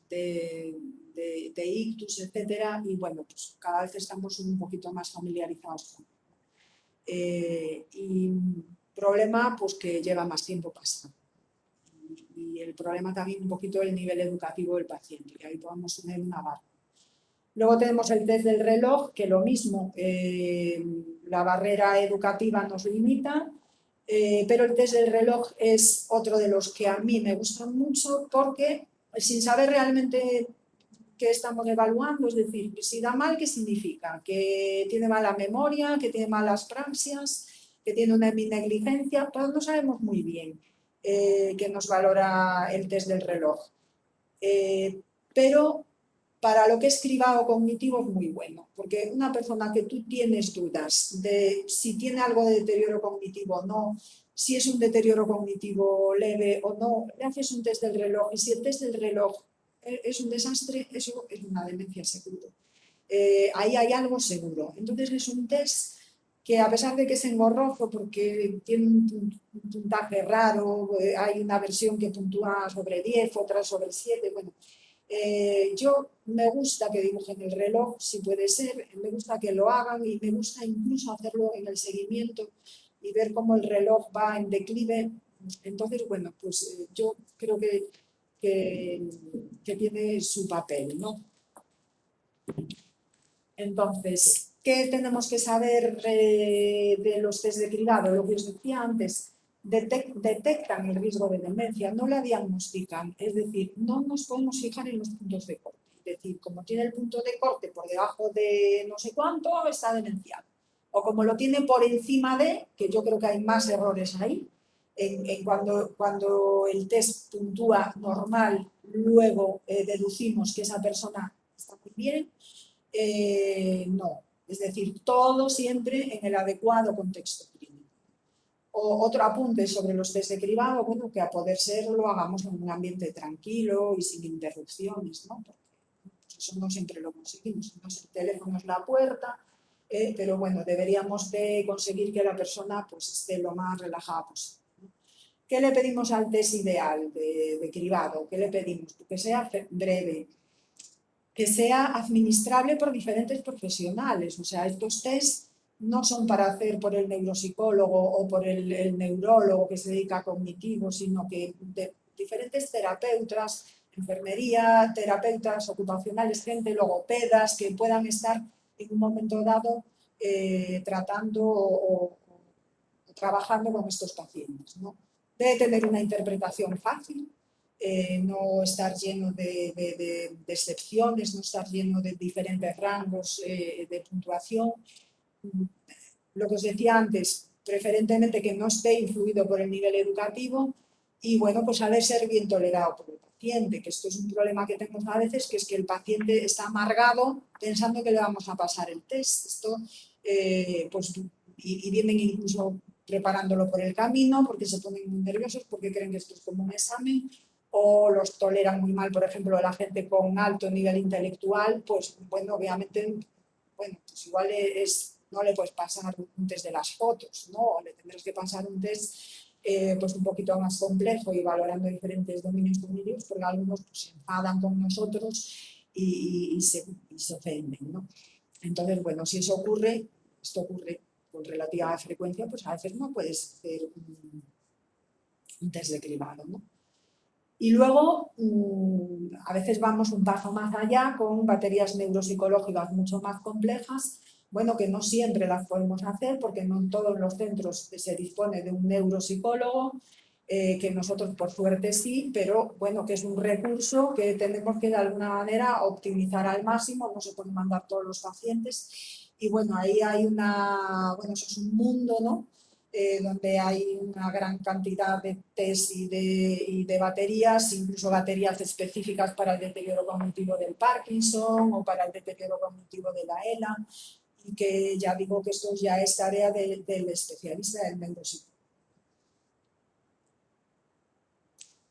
de ictus, etcétera, y bueno, pues cada vez estamos un poquito más familiarizados con y problema pues que lleva más tiempo pasando. Y el problema también un poquito el nivel educativo del paciente, que ahí podemos poner una barra. Luego tenemos el test del reloj, que lo mismo, la barrera educativa nos limita, pero el test del reloj es otro de los que a mí me gustan mucho porque sin saber realmente qué estamos evaluando, es decir, si da mal, ¿qué significa? Que tiene mala memoria, que tiene malas praxias, que tiene una negligencia, pues no sabemos muy bien qué nos valora el test del reloj. Pero para lo que es cribado cognitivo es muy bueno, porque una persona que tú tienes dudas de si tiene algo de deterioro cognitivo o no, si es un deterioro cognitivo leve o no, le haces un test del reloj, y si el test del reloj es un desastre, eso es una demencia seguro. Ahí hay algo seguro. Entonces es un test que, a pesar de que es engorroso porque tiene un puntaje raro, hay una versión que puntúa sobre 10, otra sobre 7, bueno, yo me gusta que dibujen el reloj, si puede ser, me gusta que lo hagan, y me gusta incluso hacerlo en el seguimiento y ver cómo el reloj va en declive. Entonces, bueno, pues yo creo que tiene su papel, ¿no? Entonces, ¿qué tenemos que saber de los test de cribado? Lo que os decía antes, detectan el riesgo de demencia, no la diagnostican, es decir, no nos podemos fijar en los puntos de corte. Es decir, como tiene el punto de corte por debajo de no sé cuánto, está demenciado. O como lo tiene por encima de, que yo creo que hay más errores ahí, cuando el test puntúa normal, luego deducimos que esa persona está muy bien. No, es decir, todo siempre en el adecuado contexto clínico. Otro apunte sobre los test de cribado, bueno, que a poder ser lo hagamos en un ambiente tranquilo y sin interrupciones, ¿no? Porque eso no siempre lo conseguimos. Entonces, el teléfono es la puerta, pero bueno, deberíamos de conseguir que la persona pues esté lo más relajada posible. ¿Qué le pedimos al test ideal de cribado? ¿Qué le pedimos? Que sea breve, que sea administrable por diferentes profesionales. O sea, estos test no son para hacer por el neuropsicólogo o por el neurólogo que se dedica a cognitivo, sino que de diferentes terapeutas, enfermería, terapeutas ocupacionales, gente, logopedas, que puedan estar en un momento dado tratando o trabajando con estos pacientes, ¿no? Debe tener una interpretación fácil, no estar lleno de excepciones, no estar lleno de diferentes rangos de puntuación. lo que os decía antes, preferentemente que no esté influido por el nivel educativo y, bueno, pues ha de ser bien tolerado por el paciente, que esto es un problema que tenemos a veces, que es que el paciente está amargado pensando que le vamos a pasar el test. Esto, pues, y vienen incluso preparándolo por el camino porque se ponen muy nerviosos, porque creen que esto es como un examen, o los toleran muy mal, por ejemplo, la gente con alto nivel intelectual, pues bueno, obviamente, bueno, pues igual no le puedes pasar un test de las fotos, ¿no? O le tendrás que pasar un test pues un poquito más complejo y valorando diferentes dominios cognitivos, porque algunos pues, se enfadan con nosotros y se ofenden, ¿no? Entonces, bueno, si eso ocurre, esto ocurre con relativa frecuencia, pues a veces no puedes hacer un test de cribado, ¿no? Y luego, a veces vamos un paso más allá con baterías neuropsicológicas mucho más complejas, bueno, que no siempre las podemos hacer porque no en todos los centros se dispone de un neuropsicólogo, que nosotros por suerte sí, pero bueno, que es un recurso que tenemos que de alguna manera optimizar al máximo, no se pueden mandar todos los pacientes. Y bueno, ahí hay bueno, eso es un mundo, ¿no? Donde hay una gran cantidad de test y de baterías, incluso baterías específicas para el deterioro cognitivo del Parkinson o para el deterioro cognitivo de la ELA, y que ya digo que esto ya es tarea del especialista del neuropsicólogo.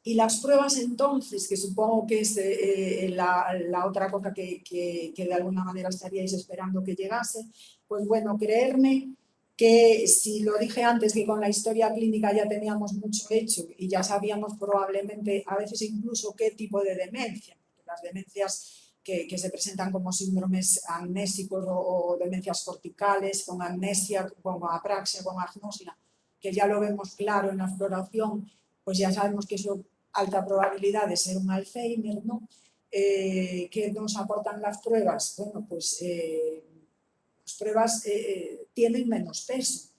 Y las pruebas entonces, que supongo que es la otra cosa que de alguna manera estaríais esperando que llegase, pues bueno, creerme que si lo dije antes que con la historia clínica ya teníamos mucho hecho y ya sabíamos probablemente a veces incluso qué tipo de demencia, las demencias que se presentan como síndromes amnésicos o demencias corticales, con amnesia, con apraxia, con agnosia, que ya lo vemos claro en la exploración, pues ya sabemos que eso alta probabilidad de ser un Alzheimer, ¿no? ¿Qué nos aportan las pruebas? Bueno, pues las pruebas tienen menos peso.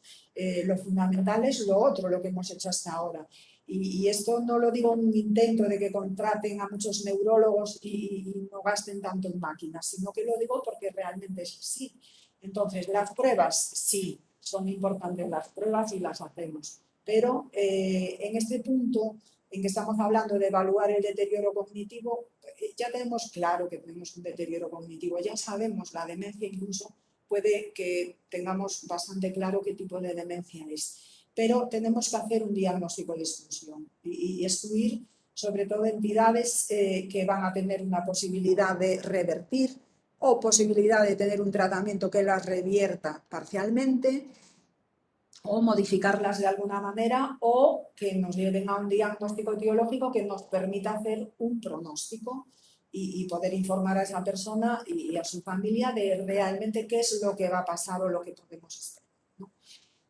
Lo fundamental es lo otro, lo que hemos hecho hasta ahora. Y esto no lo digo en un intento de que contraten a muchos neurólogos y no gasten tanto en máquinas, sino que lo digo porque realmente es así. Entonces, las pruebas, sí, son importantes las pruebas y las hacemos. Pero en este punto en que estamos hablando de evaluar el deterioro cognitivo, ya tenemos claro que tenemos un deterioro cognitivo, ya sabemos la demencia, incluso puede que tengamos bastante claro qué tipo de demencia es, pero tenemos que hacer un diagnóstico de exclusión y excluir sobre todo entidades que van a tener una posibilidad de revertir o posibilidad de tener un tratamiento que las revierta parcialmente, o modificarlas de alguna manera, o que nos lleven a un diagnóstico etiológico que nos permita hacer un pronóstico y poder informar a esa persona y a su familia de realmente qué es lo que va a pasar o lo que podemos esperar, ¿no?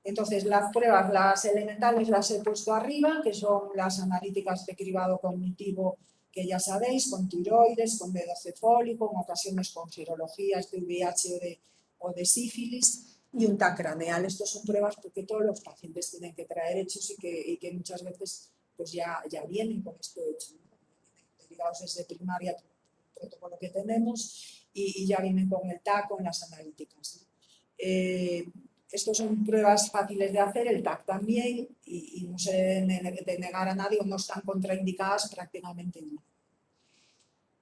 Entonces, las pruebas, las elementales las he puesto arriba, que son las analíticas de cribado cognitivo, que ya sabéis, con tiroides, con dedo cefólico, en ocasiones con serologías de VIH o de sífilis, y un TAC craneal. Estos son pruebas porque todos los pacientes tienen que traer hechos y que muchas veces pues ya vienen con esto hecho, ¿no? Derivados desde primaria, el protocolo que tenemos, y ya vienen con el TAC, con las analíticas, ¿no? Estos son pruebas fáciles de hacer, el TAC también, y no se deben de negar a nadie, o no están contraindicadas prácticamente nada.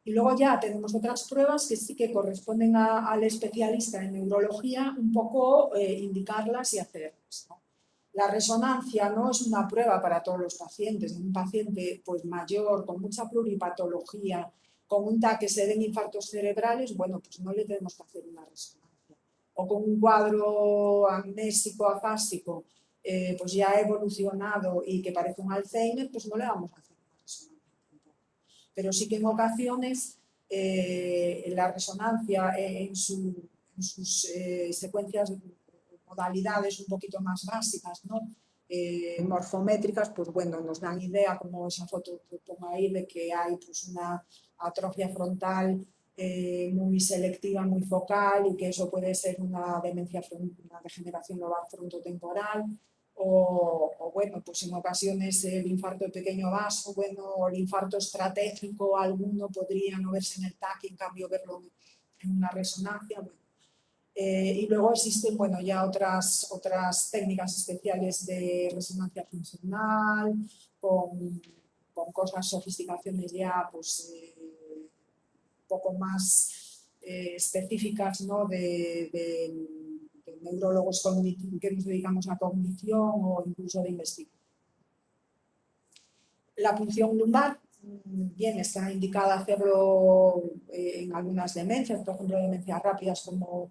Y luego ya tenemos otras pruebas que sí que corresponden al especialista en neurología, un poco indicarlas y hacerlas, ¿no? La resonancia no es una prueba para todos los pacientes. En un paciente pues, mayor, con mucha pluripatología, con un TAC que se den infartos cerebrales, bueno, pues no le tenemos que hacer una resonancia. O con un cuadro amnésico, afásico, pues ya ha evolucionado y que parece un Alzheimer, pues no le vamos a hacer una resonancia. Pero sí que en ocasiones la resonancia en sus secuencias, modalidades un poquito más básicas, ¿no? Morfométricas, pues bueno, nos dan idea, como esa foto que pongo ahí, de que hay pues una atrofia frontal muy selectiva, muy focal, y que eso puede ser una demencia, una degeneración lobar frontotemporal. O bueno, pues en ocasiones el infarto de pequeño vaso, bueno, el infarto estratégico, alguno podría no verse en el TAC y en cambio verlo en una resonancia. Bueno, Y luego existen, bueno, ya otras técnicas especiales de resonancia funcional, con cosas, sofisticaciones ya, pues, un poco más específicas, ¿no? de neurólogos que nos dedicamos a cognición o incluso de investigación. La punción lumbar, bien, está indicada hacerlo en algunas demencias, por ejemplo, demencias rápidas como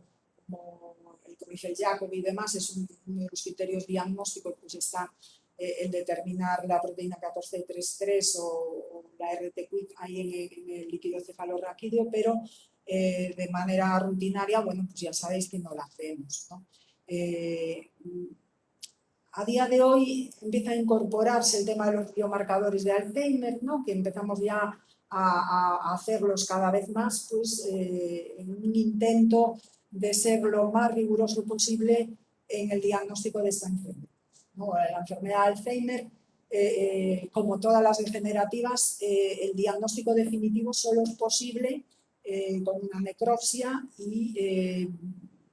el Creutzfeldt-Jakob y demás, es uno de los criterios diagnósticos, pues está el determinar la proteína 1433 o la RT-QIC ahí en el líquido cefalorraquídeo, pero de manera rutinaria, bueno, pues ya sabéis que no la hacemos, ¿no? A día de hoy empieza a incorporarse el tema de los biomarcadores de Alzheimer, ¿no? Que empezamos ya a hacerlos cada vez más, pues en un intento de ser lo más riguroso posible en el diagnóstico de esta enfermedad, ¿no? La enfermedad de Alzheimer, como todas las degenerativas, el diagnóstico definitivo solo es posible con una necropsia y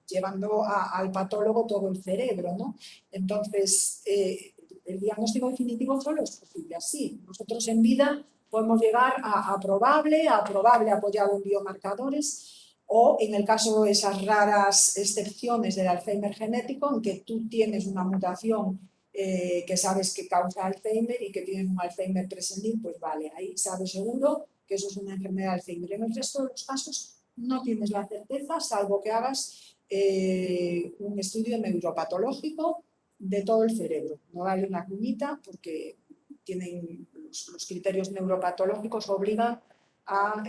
llevando al patólogo todo el cerebro, ¿no? Entonces, el diagnóstico definitivo solo es posible así. Nosotros en vida podemos llegar a probable apoyado en biomarcadores, o en el caso de esas raras excepciones del Alzheimer genético, en que tú tienes una mutación que sabes que causa Alzheimer y que tienes un Alzheimer presenil, pues vale, ahí sabes seguro que eso es una enfermedad de Alzheimer. En el resto de los casos no tienes la certeza, salvo que hagas un estudio neuropatológico de todo el cerebro. No vale una cuñita porque tienen los criterios neuropatológicos obligan a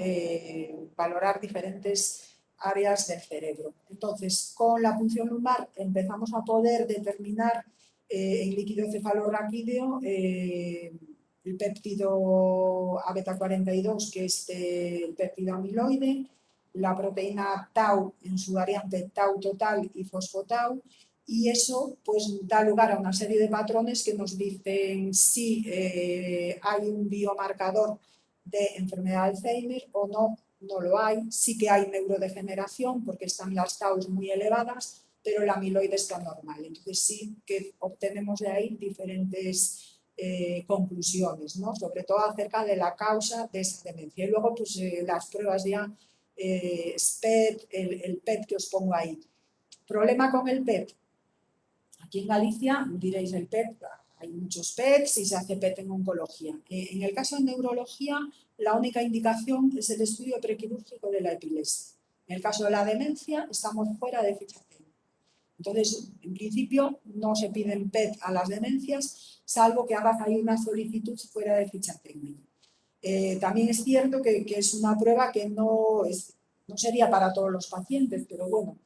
valorar diferentes áreas del cerebro. Entonces, con la punción lumbar empezamos a poder determinar en líquido cefalorraquídeo el péptido A-beta 42, que es el péptido amiloide, la proteína tau en su variante tau total y fosfotau, y eso pues da lugar a una serie de patrones que nos dicen si hay un biomarcador de enfermedad de Alzheimer o no, no lo hay. Sí que hay neurodegeneración porque están las taus muy elevadas, pero la amiloide está normal. Entonces sí que obtenemos de ahí diferentes conclusiones, ¿no? Sobre todo acerca de la causa de esa demencia. Y luego pues las pruebas ya SPET, el PET que os pongo ahí. ¿Problema con el PET? Aquí en Galicia diréis el PET, hay muchos PETs y se hace PET en oncología. En el caso de neurología, la única indicación es el estudio prequirúrgico de la epilepsia. En el caso de la demencia, estamos fuera de ficha técnica. Entonces, en principio, no se piden PET a las demencias, salvo que hagas ahí una solicitud fuera de ficha técnica. También es cierto que es una prueba que no sería para todos los pacientes, pero bueno,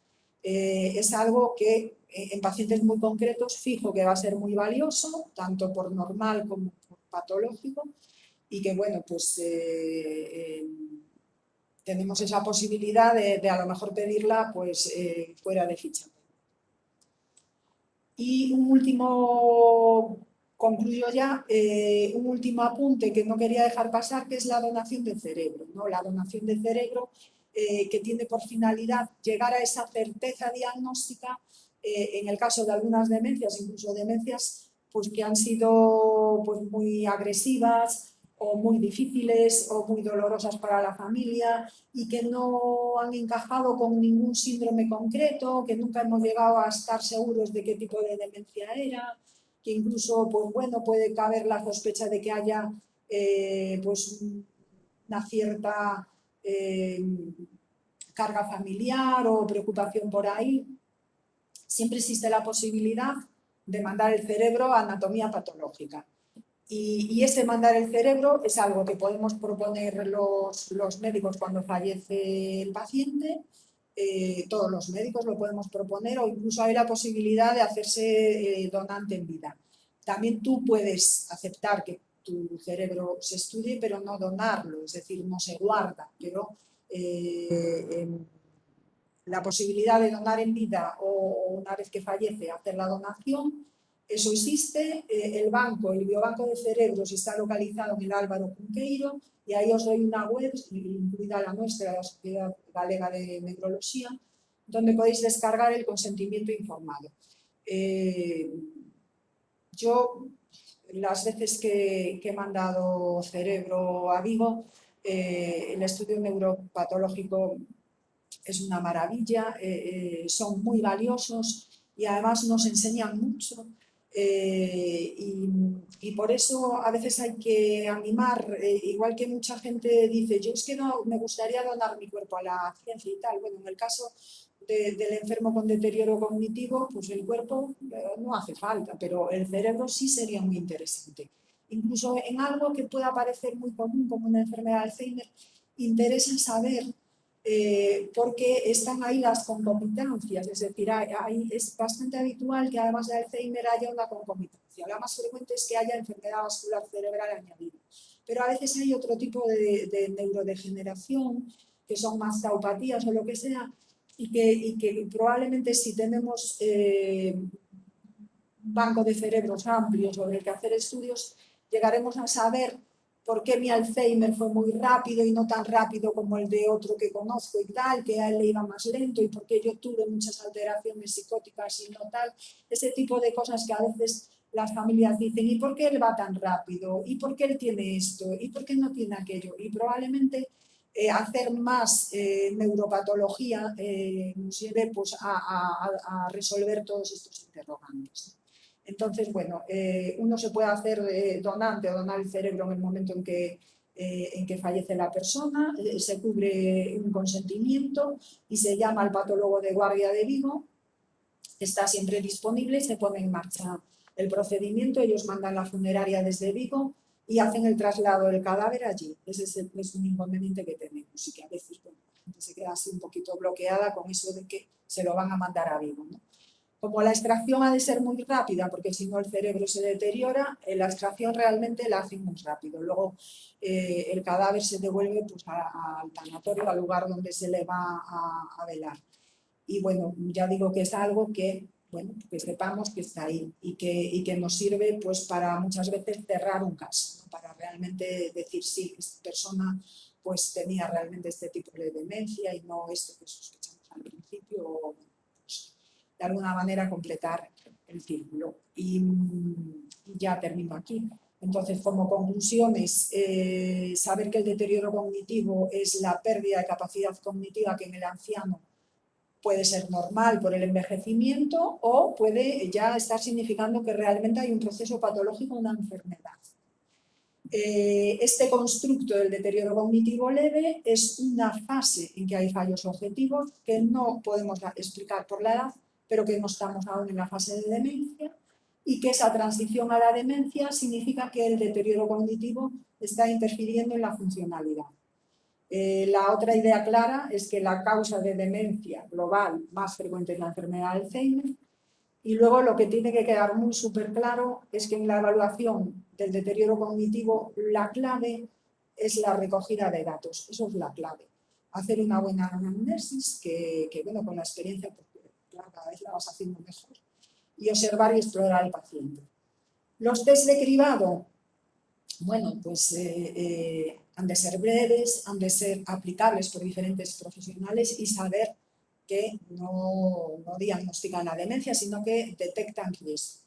es algo que en pacientes muy concretos fijo que va a ser muy valioso, tanto por normal como por patológico, y que bueno, pues tenemos esa posibilidad de a lo mejor pedirla pues fuera de ficha. Y un último, concluyo ya, un último apunte que no quería dejar pasar, que es la donación de cerebro, ¿no? La donación de cerebro que tiene por finalidad llegar a esa certeza diagnóstica en el caso de algunas demencias, incluso demencias pues, que han sido pues, muy agresivas o muy difíciles o muy dolorosas para la familia y que no han encajado con ningún síndrome concreto, que nunca hemos llegado a estar seguros de qué tipo de demencia era, que incluso pues, bueno, puede caber la sospecha de que haya pues, una cierta carga familiar o preocupación por ahí. Siempre existe la posibilidad de mandar el cerebro a anatomía patológica. Y ese mandar el cerebro es algo que podemos proponer los médicos cuando fallece el paciente, todos los médicos lo podemos proponer, o incluso hay la posibilidad de hacerse donante en vida. También tú puedes aceptar que tu cerebro se estudie, pero no donarlo, es decir, no se guarda, pero la posibilidad de donar en vida o una vez que fallece hacer la donación, eso existe. El biobanco de cerebros está localizado en el Álvaro Cunqueiro y ahí os doy una web, incluida la nuestra, la Sociedad Galega de Neurología, donde podéis descargar el consentimiento informado. Yo, las veces que he mandado cerebro a Vigo, el estudio neuropatológico es una maravilla, son muy valiosos y además nos enseñan mucho. Y por eso a veces hay que animar, igual que mucha gente dice, yo es que no me gustaría donar mi cuerpo a la ciencia y tal. Bueno, en el caso del enfermo con deterioro cognitivo, pues el cuerpo no hace falta, pero el cerebro sí sería muy interesante. Incluso en algo que pueda parecer muy común como una enfermedad de Alzheimer, interesa saber porque están ahí las concomitancias, es decir, es bastante habitual que además de Alzheimer haya una concomitancia. La más frecuente es que haya enfermedad vascular cerebral añadida, pero a veces hay otro tipo de neurodegeneración, que son más taupatías o lo que sea, y que probablemente si tenemos un banco de cerebros amplio sobre el que hacer estudios, llegaremos a saber por qué mi Alzheimer fue muy rápido y no tan rápido como el de otro que conozco y tal, que a él le iba más lento y por qué yo tuve muchas alteraciones psicóticas y no tal. Ese tipo de cosas que a veces las familias dicen, ¿y por qué él va tan rápido? ¿Y por qué él tiene esto? ¿Y por qué no tiene aquello? Y probablemente hacer más neuropatología nos lleve pues, a resolver todos estos interrogantes. Entonces, bueno, uno se puede hacer donante o donar el cerebro en el momento en que fallece la persona, se cubre un consentimiento y se llama al patólogo de guardia de Vigo, está siempre disponible y se pone en marcha el procedimiento. Ellos mandan la funeraria desde Vigo y hacen el traslado del cadáver allí. Ese es un inconveniente que tenemos y que a veces bueno, la gente se queda así un poquito bloqueada con eso de que se lo van a mandar a Vigo, ¿no? Como la extracción ha de ser muy rápida, porque si no el cerebro se deteriora, la extracción realmente la hacen muy rápido. Luego el cadáver se devuelve pues, al tanatorio, al lugar donde se le va a velar. Y bueno, ya digo que es algo que, bueno, que sepamos que está ahí y que nos sirve pues, para muchas veces cerrar un caso, ¿no? Para realmente decir, sí, esta persona pues, tenía realmente este tipo de demencia y no esto que sospechamos al principio, o, pues, de alguna manera completar el círculo. Y ya termino aquí. Entonces, como conclusiones, saber que el deterioro cognitivo es la pérdida de capacidad cognitiva que en el anciano puede ser normal por el envejecimiento o puede ya estar significando que realmente hay un proceso patológico, una enfermedad. Este constructo del deterioro cognitivo leve es una fase en que hay fallos objetivos que no podemos explicar por la edad, pero que no estamos aún en la fase de demencia y que esa transición a la demencia significa que el deterioro cognitivo está interfiriendo en la funcionalidad. La otra idea clara es que la causa de demencia global más frecuente es la enfermedad de Alzheimer. Y luego lo que tiene que quedar muy súper claro es que en la evaluación del deterioro cognitivo la clave es la recogida de datos. Eso es la clave. Hacer una buena anamnesis que bueno, con la experiencia, porque claro, cada vez la vas haciendo mejor, y observar y explorar al paciente. Los test de cribado, bueno, pues han de ser breves, han de ser aplicables por diferentes profesionales y saber que no diagnostican la demencia, sino que detectan riesgo.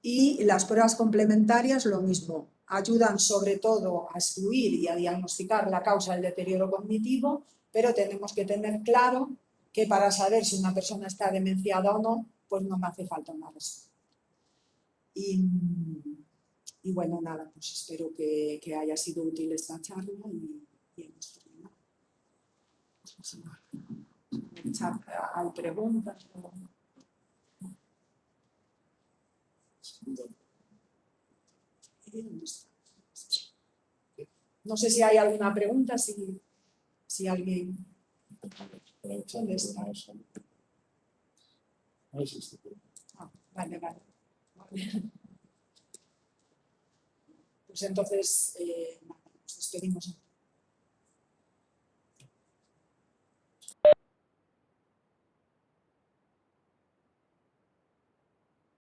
Y las pruebas complementarias, lo mismo, ayudan sobre todo a excluir y a diagnosticar la causa del deterioro cognitivo, pero tenemos que tener claro que para saber si una persona está demenciada o no, pues no me hace falta una respuesta. Y bueno, nada, pues espero que haya sido útil esta charla y hemos terminado. ¿Hay preguntas? No sé si hay alguna pregunta, si alguien... ¿Dónde está? Vale. Pues entonces nos despedimos.